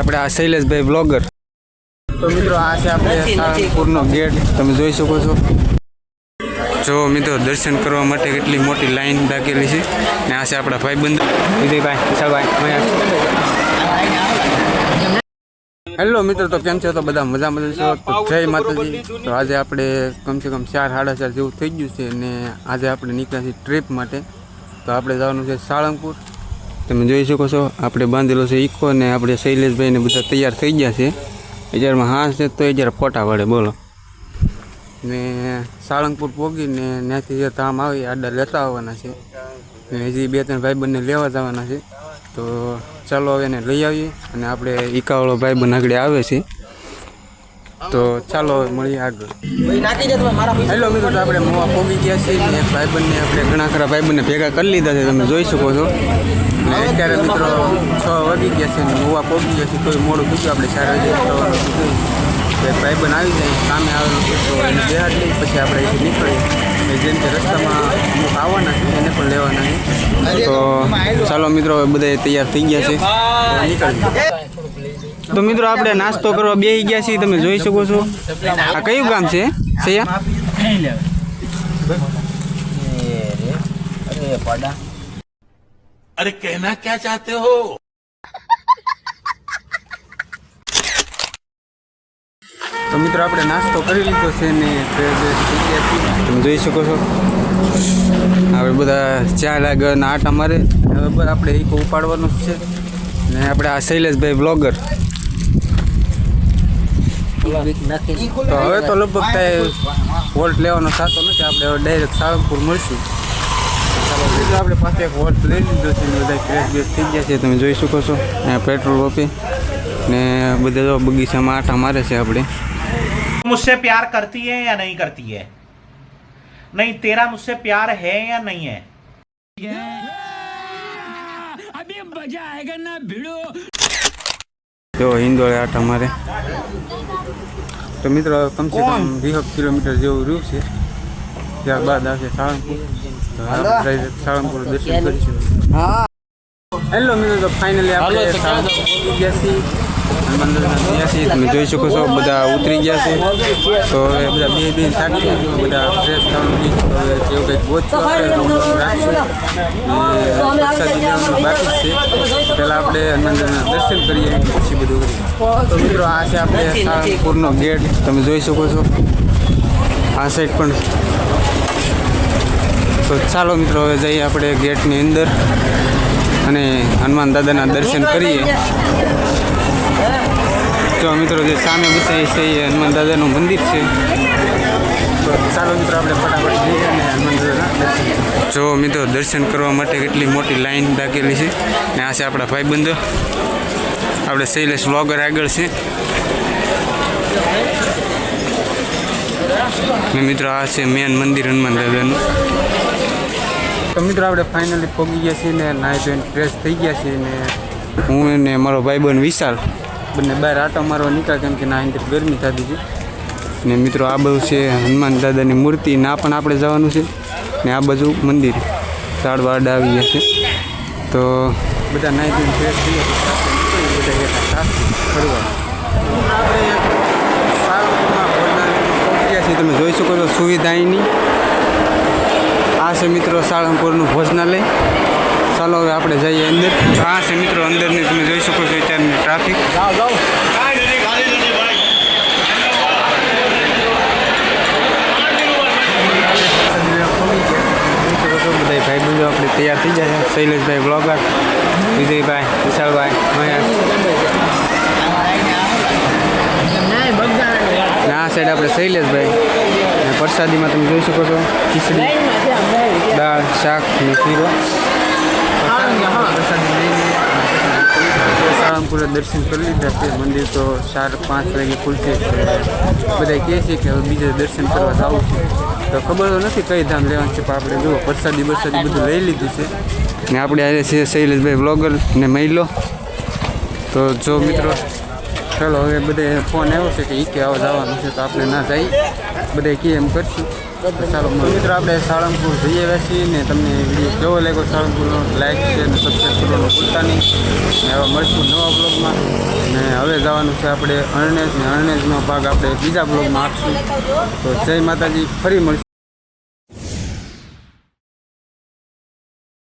આપણે આ શૈલેષભાઈ બ્લોગર. તો મિત્રો આ છે આપણે સાળંગપુરનો ગેટ, તમે જોઈ શકો છો. જો મિત્રો દર્શન કરવા માટે કેટલી મોટી લાઈન લાગેલી છે. ને આ છે આપણા ભાઈબંધ વિજયભાઈ, વિશાલભાઈ. હેલો મિત્રો, તો કેમ છો? તો બધા મજામાં છો? તો જય માતાજી. તો આજે આપણે કમસે કમ 4-4:30 જેવું થઈ ગયું છે ને આજે આપણે નીકળ્યા છીએ ટ્રીપ માટે. તો આપણે જવાનું છે સાળંગપુર. તમે જોઈ શકો છો આપણે બાંધેલો છે ઈકો ને આપણે શૈલેષભાઈને બધા તૈયાર થઈ ગયા છે. હજારમાં હાંસ છે તો 1000 ફોટા પડે બોલો. ને સાળંગપુર પહોંચીને ત્યાંથી જે ધામ આવી આડા લેતા આવવાના છે ને હજી 2-3 ભાઈબંધને લેવા જવાના છે. તો ચાલો હવે એને લઈ આવીએ અને આપણે ઈકાવાળો ભાઈબંધ આગળ આવે છે. તો ચાલો હવે મળીએ આગળ. હેલો મિત્રો, તો આપણે મોવા પહોંચી ગયા છીએ ને એક ભાઈબંધને આપણે ઘણા ખરા ભાઈબંધને ભેગા કરી લીધા છે, તમે જોઈ શકો છો. અને અત્યારે મિત્રો 6 વાગી ગયા છે ને મોવા પહોંચી ગયા છે. કોઈ મોડું થઈ ગયું, આપણે 4 વાગે ભાઈબંધ આવી જાય સામે આવેલું છે તો એને બેહાડ લઈ પછી આપણે અહીંથી નીકળીએ. જેમ કે રસ્તામાં અમુક આવવાના છે એને પણ લેવાના છે. તો ચાલો મિત્રો, હવે બધા તૈયાર થઈ ગયા છે, નીકળીએ. તો મિત્રો આપણે નાસ્તો કરવા બેસી ગયા છીએ, તમે જોઈ શકો છો. આ કયું ગામ છે સૈયા? अरे कहना क्या चाहते हो? તો મિત્રો આપણે નાસ્તો કરી લીધો છે ને તમે જોઈ શકો છો. હવે બધા ચા લાગે આટા મારે. હવે આપણે ઈકો ઉપાડવાનું છે ને આપણે આ શૈલેષભાઈ બ્લોગર. તો હવે તો લગભગ કાંઈ વોલ્ટ લેવાનો થતો નથી, આપણે હવે ડાયરેક્ટ સાળંગપુર મળશું. ચાલો આપણે પાસે એક વોલ્ટ લઈ લીધો છે ને બધા ક્રેશ બેસ થઈ ગયા છે, તમે જોઈ શકો છો. અહીંયા પેટ્રોલ પંપે ને બધા જો બગીચામાં આટા મારે છે. આપણે मुझसे प्यार करती है या नहीं करती है? नहीं, तेरा मुझसे प्यार है या नहीं है? अभी मजा आएगा ना भिड़ो. જો હિંદોળે આટા મારે. તો મિત્રો કમસે કમ 20 કિલોમીટર જેવું રહ્યું છે, ત્યારબાદ આવશે સાળંગપુર. તો આપણે સાળંગપુર દર્શન કરીશું. હેલો મિત્રો, તો ફાઇનલી આપણે સાળંગપુર પહોંચી ગયા છીએ. તમે જોઈ શકો છો બધા ઉતરી ગયા છે. તો હવે બધા બે થાકી બધા ફ્રેશ થવાનું બી એવું કંઈક ઓછું રાખશું. પ્રસાદી લેવાનું બાકી જ છે. પહેલાં આપણે હનુમાનજીના દર્શન કરીએ પછી બધું કરીએ. તો મિત્રો આ છે આપણે સાળંગપુરનો ગેટ, તમે જોઈ શકો છો. આ સાઈડ પણ. તો ચાલો મિત્રો હવે જઈએ આપણે ગેટની અંદર અને હનુમાન દાદાના દર્શન કરીએ. જો મિત્રો જે સામે બતાવી છે એ હનુમાન દાદાનું મંદિર છે. તો ચાલો મિત્રો આપણે ફટાફટ જઈએ અને હનુમાન દાદાના દર્શન. જો મિત્રો દર્શન કરવા માટે કેટલી મોટી લાઈન લાગેલી છે ને આ છે આપણા ભાઈબંધો. આપણે શૈલેષ વ્લોગર આગળ છે ને મિત્રો આ છે મેન મંદિર હનુમાન દાદાનું. તો મિત્રો આપણે ફાઇનલી પહોંચી ગયા છીએ ને નાહી ધોઈને ફ્રેશ થઈ ગયા છીએ ને હું ને મારો ભાઈબંધ વિશાલ બંને બહાર આટો મારવા નીકળ્યા, કેમ કે ના અંદર ગરમી થતી છે. ને મિત્રો આ બાજુ છે હનુમાન દાદાની મૂર્તિ ના પણ આપણે જવાનું છે ને આ બાજુ મંદિર ઝાડવા આડા આવી ગયા છે. તો બધા નાહી ધોઈને ફ્રેશ થઈ ગયા બધા ફરવા. આપણે સાળંગપુરમાં ભોજનાલય છીએ, તમે જોઈ શકો છો સુવિધા અહીંની. આ છે મિત્રો સાળંગપુરનું ભોજનાલય. ચાલો હવે આપણે જઈએ અંદર. આ છે મિત્રો અંદરની, તમે જોઈ શકો છો અત્યારની ટ્રાફિક. બધા ભાઈબંધો આપણે તૈયાર થઈ જાય છે. શૈલેષભાઈ બ્લોગર, વિજયભાઈ, વિશાલભાઈ, મહેશ. આ સાઈડ આપણે શૈલેષભાઈ. પ્રસાદીમાં તમે જોઈ શકો છો ખીચડી, દાળ, શાક ને ખીરો. સાળંગપુર દર્શન કરી લીધા છે. મંદિર તો 4-5 વાગે ખુલશે. બધા કહે છે કે હવે બીજે દર્શન કરવા જવું છે, તો ખબર તો નથી કઈ ધામ લેવાનું છે, પણ આપણે જુઓ પ્રસાદી બધું લઈ લીધું છે ને આપણે આવે છે શૈલેષભાઈ બ્લોગર ને મહિલો. તો જો મિત્રો ચાલો હવે બધે ફોન આવ્યો છે કે ઈકે આવા જવાનું છે, તો આપણે ના જઈએ, બધા કે એમ કરશું. તો ચાલો મિત્રો આપણે સાળંગપુર જઈએ છીએ ને તમને વિડીયો કેવો લાગ્યો સાળંગપુરનો લાઈક છે અને સબસ્ક્રાઈબ કરવાનું ભૂલતા નહીં. ને હવે મળશું નવા બ્લોગમાં. ને હવે જવાનું છે આપણે અરણેજ ને અરણેજનો ભાગ આપણે બીજા બ્લોગમાં આપશું. તો જય માતાજી, ફરી મળશું.